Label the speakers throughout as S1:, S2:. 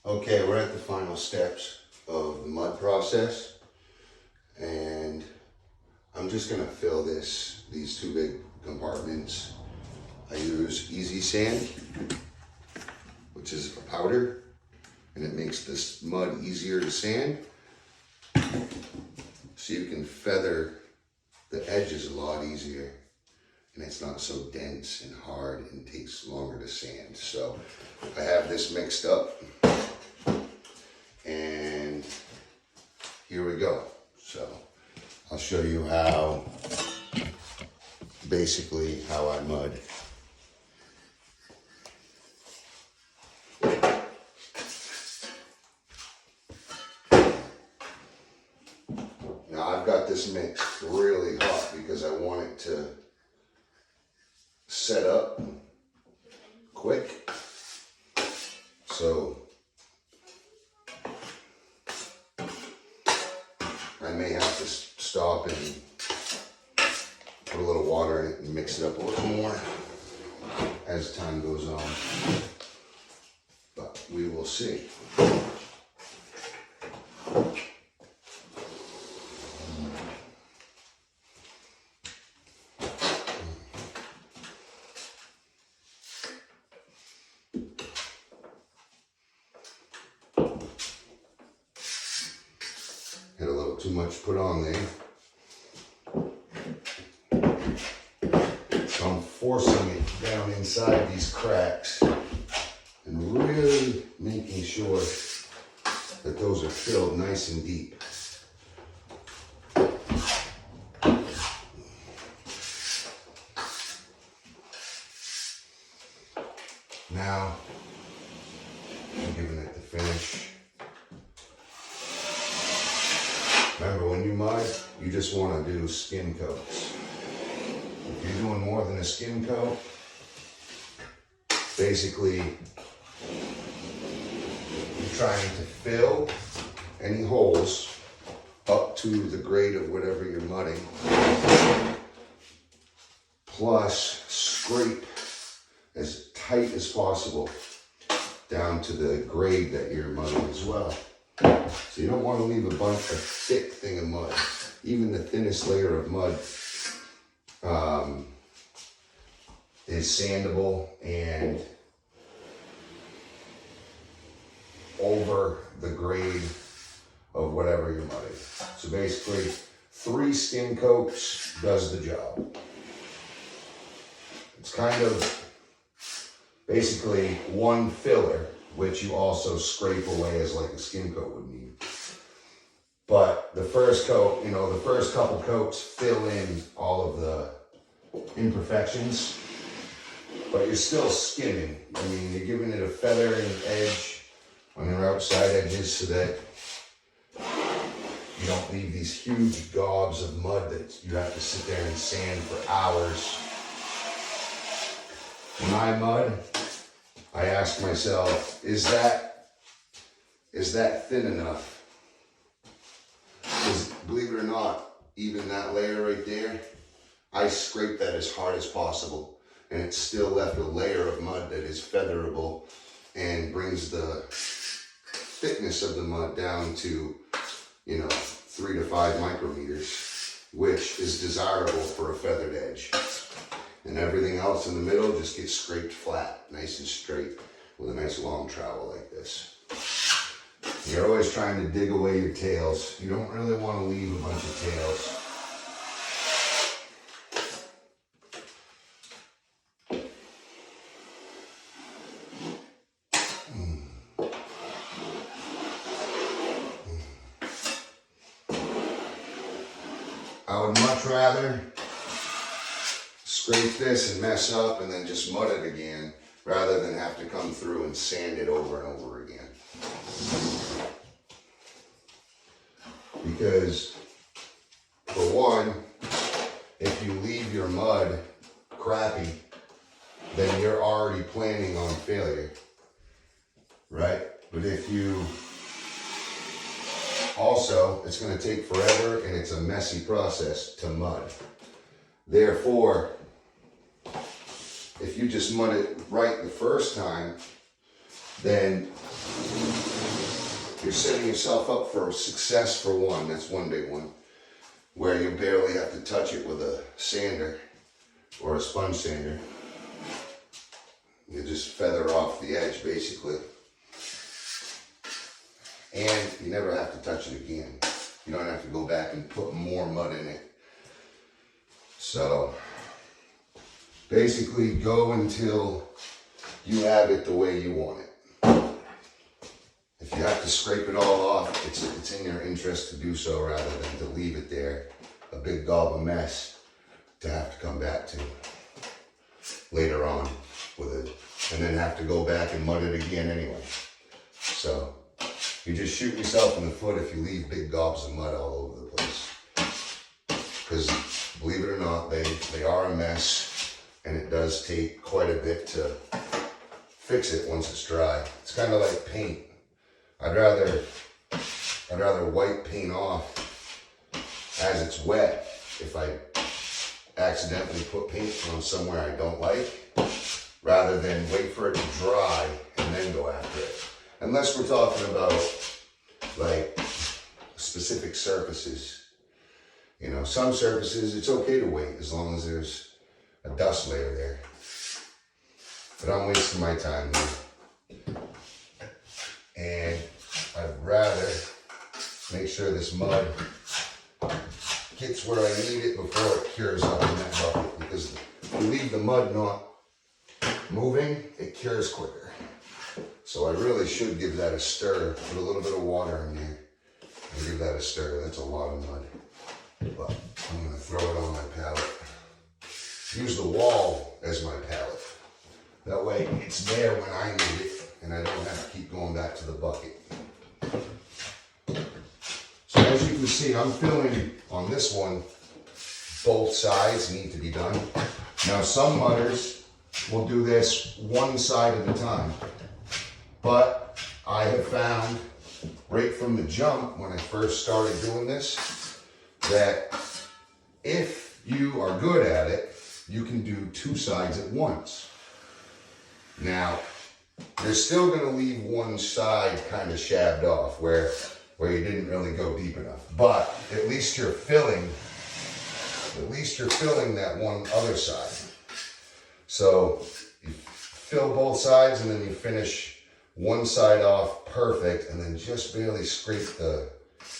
S1: Okay, we're at the final steps of the mud process, and I'm just gonna fill these two big compartments. I use Easy Sand, which is a powder, and it makes this mud easier to sand, so you can feather the edges a lot easier, and it's not so dense and hard and takes longer to sand. So I have this mixed up, and here we go. So I'll show you how, basically how I mud. Now I've got this mixed really hot because I want it to set up quick. So I may have to stop and put a little water in it and mix it up a little more as time goes on, but we will see. Had a little too much put on there. So I'm forcing it down inside these cracks and really making sure that those are filled nice and deep. Now, I'm giving it the finish. Remember, when you mud, you just want to do skin coats. If you're doing more than a skin coat, basically you're trying to fill any holes up to the grade of whatever you're mudding, plus scrape as tight as possible down to the grade that you're mudding as well. So you don't want to leave a thick thing of mud. Even the thinnest layer of mud is sandable and over the grade of whatever you're mudding. So basically, 3 skin coats does the job. It's kind of basically 1 filler, which you also scrape away as like a skin coat would need. But the first coat, the first couple coats fill in all of the imperfections, but you're still skimming. I mean, you're giving it a feathering edge on your outside edges so that you don't leave these huge gobs of mud that you have to sit there and sand for hours. When I mud, I ask myself, is that thin enough? Because believe it or not, even that layer right there, I scrape that as hard as possible, and it's still left a layer of mud that is featherable and brings the thickness of the mud down to, 3 to 5 micrometers, which is desirable for a feathered edge. And everything else in the middle just gets scraped flat, nice and straight, with a nice long trowel like this. You're always trying to dig away your tails. You don't really want to leave a bunch of tails. I would much rather scrape this and mess up and then just mud it again, rather than have to come through and sand it over and over again. Because, for one, if you leave your mud crappy, then you're already planning on failure, right? But if you also, it's going to take forever and it's a messy process to mud. Therefore, if you just mud it right the first time, then you're setting yourself up for success for one. That's one big one, where you barely have to touch it with a sander or a sponge sander. You just feather off the edge basically. And you never have to touch it again. You don't have to go back and put more mud in it. So basically go until you have it the way you want it. If you have to scrape it all off, it's in your interest to do so rather than to leave it there, a big gob of mess to have to come back to later on with it, and then have to go back and mud it again anyway. So you just shoot yourself in the foot if you leave big gobs of mud all over the place. Because believe it or not, they are a mess, and it does take quite a bit to fix it once it's dry. It's kind of like paint. I'd rather wipe paint off as it's wet if I accidentally put paint on somewhere I don't like, rather than wait for it to dry and then go after it. Unless we're talking about like specific surfaces. You know, some surfaces it's okay to wait as long as there's a dust layer there. But I'm wasting my time here. And I'd rather make sure this mud gets where I need it before it cures up in that bucket, because if you leave the mud not moving, it cures quicker. So I really should give that a stir, put a little bit of water in there and give that a stir. That's a lot of mud, but I'm going to throw it on my pallet. Use the wall as my pallet. That way it's there when I need it and I don't have to keep going back to the bucket. So as you can see, I'm filling on this one, both sides need to be done. Now some mudders will do this one side at a time, but I have found right from the jump when I first started doing this, that if you are good at it, you can do two sides at once. Now, you're still going to leave one side kind of shabbed off where you didn't really go deep enough, but at least you're filling that one other side. So you fill both sides and then you finish one side off perfect and then just barely scrape the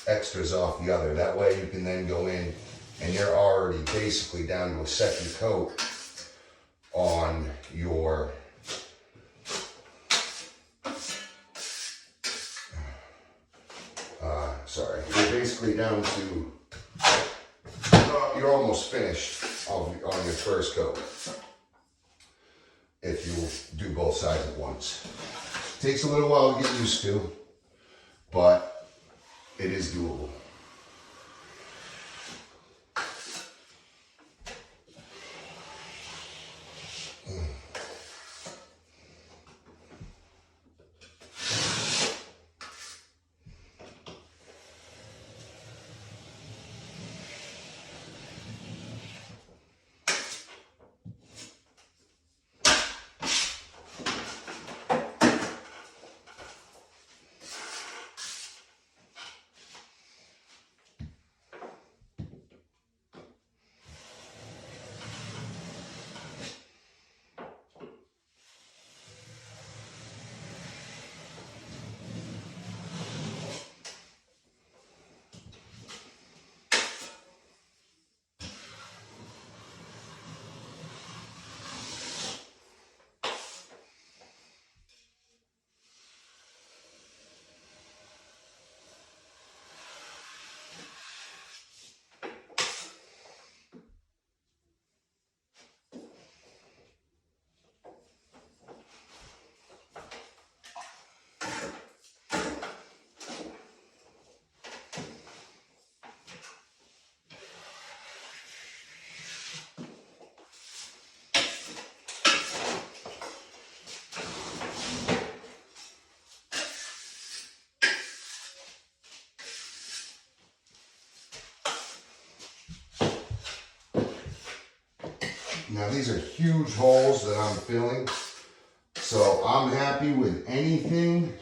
S1: extras off the other. That way you can then go in and you're already basically down to a second coat on your you're basically down to, you're almost finished on your first coat if you do both sides at once. It takes a little while to get used to, but it is doable. Now these are huge holes that I'm filling, so I'm happy with anything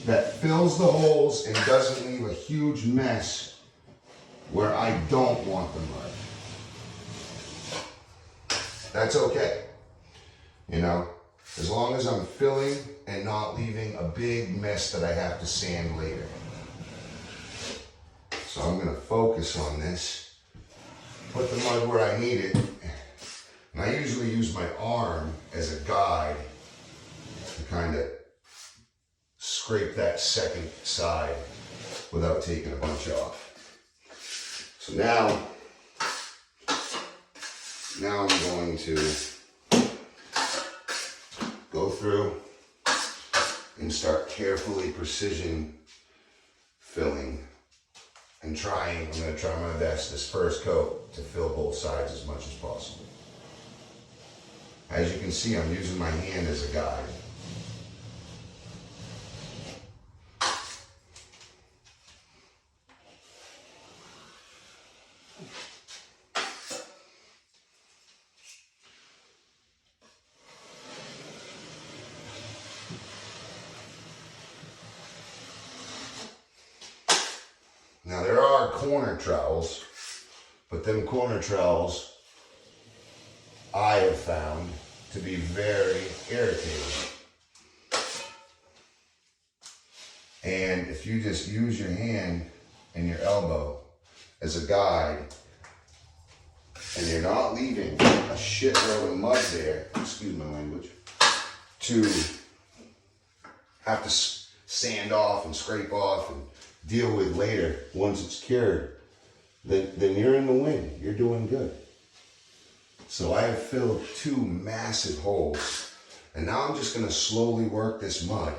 S1: that fills the holes and doesn't leave a huge mess where I don't want the mud. That's okay. You know, as long as I'm filling and not leaving a big mess that I have to sand later. So I'm gonna focus on this, put the mud where I need it, and I usually use my arm as a guide to kind of scrape that second side without taking a bunch off. So now I'm going to go through and start carefully precision filling and I'm going to try my best this first coat to fill both sides as much as possible. As you can see, I'm using my hand as a guide. Now there are corner trowels, but them corner trowels I have found to be very irritating. And if you just use your hand and your elbow as a guide, and you're not leaving a shitload of mud there, excuse my language, to have to sand off and scrape off and deal with later once it's cured, then you're in the win. You're doing good. So I have filled 2 massive holes, and now I'm just gonna slowly work this mud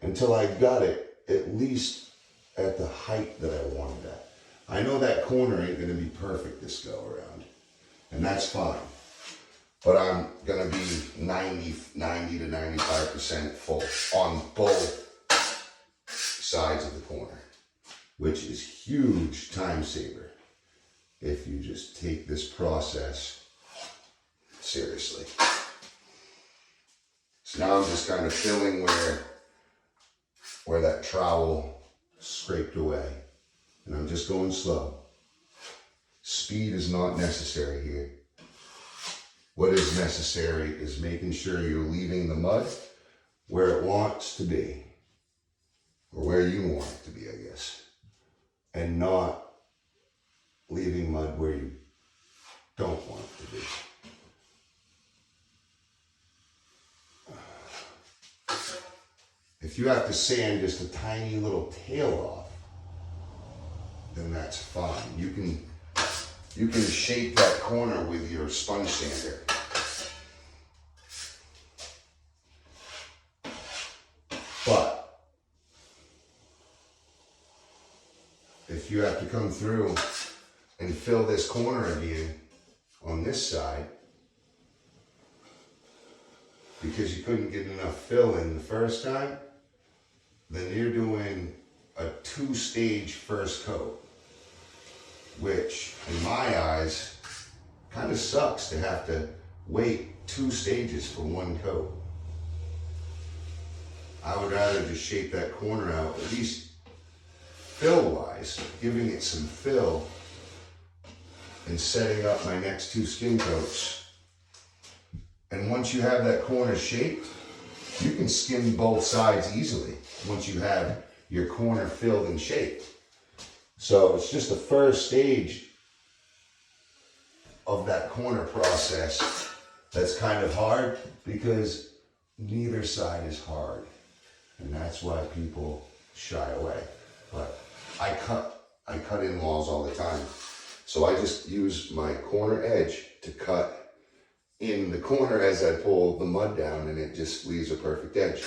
S1: until I got it at least at the height that I wanted at. I know that corner ain't gonna be perfect this go around, and that's fine. But I'm gonna be 90 to 95% full on both sides of the corner, which is huge time saver if you just take this process seriously. So now I'm just kind of filling where that trowel scraped away, and I'm just going slow. Speed is not necessary here. What is necessary is making sure you're leaving the mud where it wants to be, or where you want it to be, I guess, and not leaving mud where you don't want it to be. If you have to sand just a tiny little tail off, then that's fine. You can shape that corner with your sponge sander. But if you have to come through and fill this corner again on this side because you couldn't get enough fill in the first time, then you're doing a 2-stage first coat, which in my eyes kind of sucks to have to wait 2 stages for 1 coat. I would rather just shape that corner out, at least fill-wise, giving it some fill and setting up my next 2 skin coats. And once you have that corner shaped, you can skin both sides easily once you have your corner filled and shaped. So it's just the first stage of that corner process that's kind of hard, because neither side is hard. And that's why people shy away. But I cut in walls all the time. So I just use my corner edge to cut in the corner as I pull the mud down, and it just leaves a perfect edge.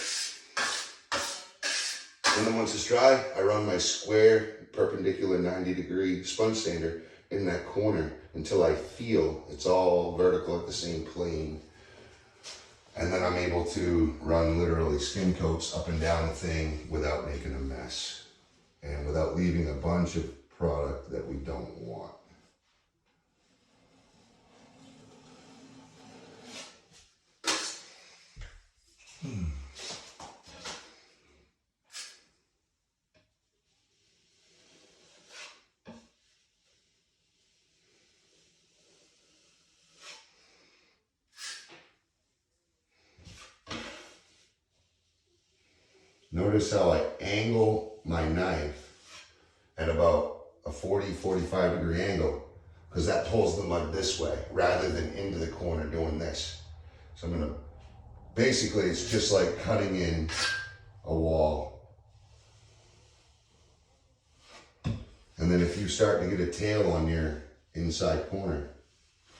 S1: And then once it's dry, I run my square perpendicular 90-degree sponge sander in that corner until I feel it's all vertical at the same plane. And then I'm able to run literally skin coats up and down the thing without making a mess and without leaving a bunch of product that we don't want. Notice how I angle my knife at about a 45 degree angle, because that pulls the mud this way rather than into the corner doing this. So I'm gonna, basically it's just like cutting in a wall. And then if you start to get a tail on your inside corner,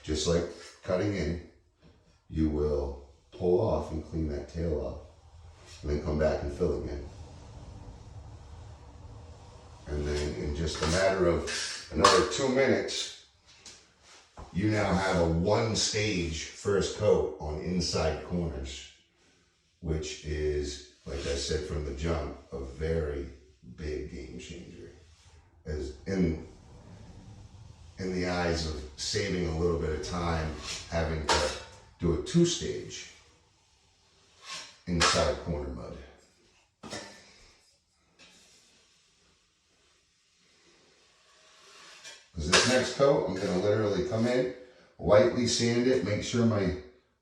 S1: just like cutting in, you will pull off and clean that tail off, and then come back and fill again. And then in just a matter of another 2 minutes, you now have a 1-stage first coat on inside corners, which is, like I said from the jump, a very big game changer. As in the eyes of saving a little bit of time, having to do a 2-stage inside corner mud. Because this next coat, I'm going to literally come in, lightly sand it, make sure my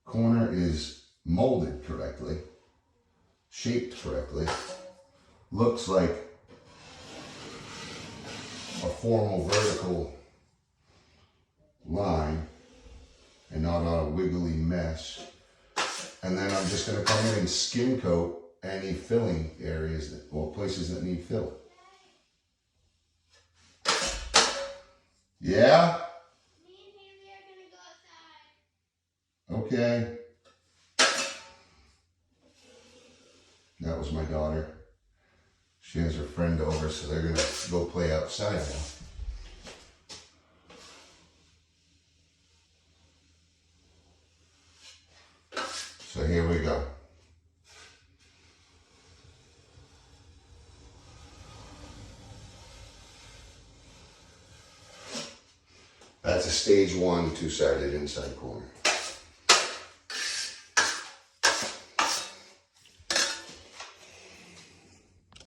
S1: corner is molded correctly, shaped correctly, looks like a formal vertical line and not a wiggly mess. And then I'm just going to come in and skim coat any filling areas that, or places that need fill. Yeah?
S2: Me and Haley are gonna go outside.
S1: Okay. That was my daughter. She has her friend over, so they're gonna go play outside now. So here we go. That's a stage 1 2-sided inside corner.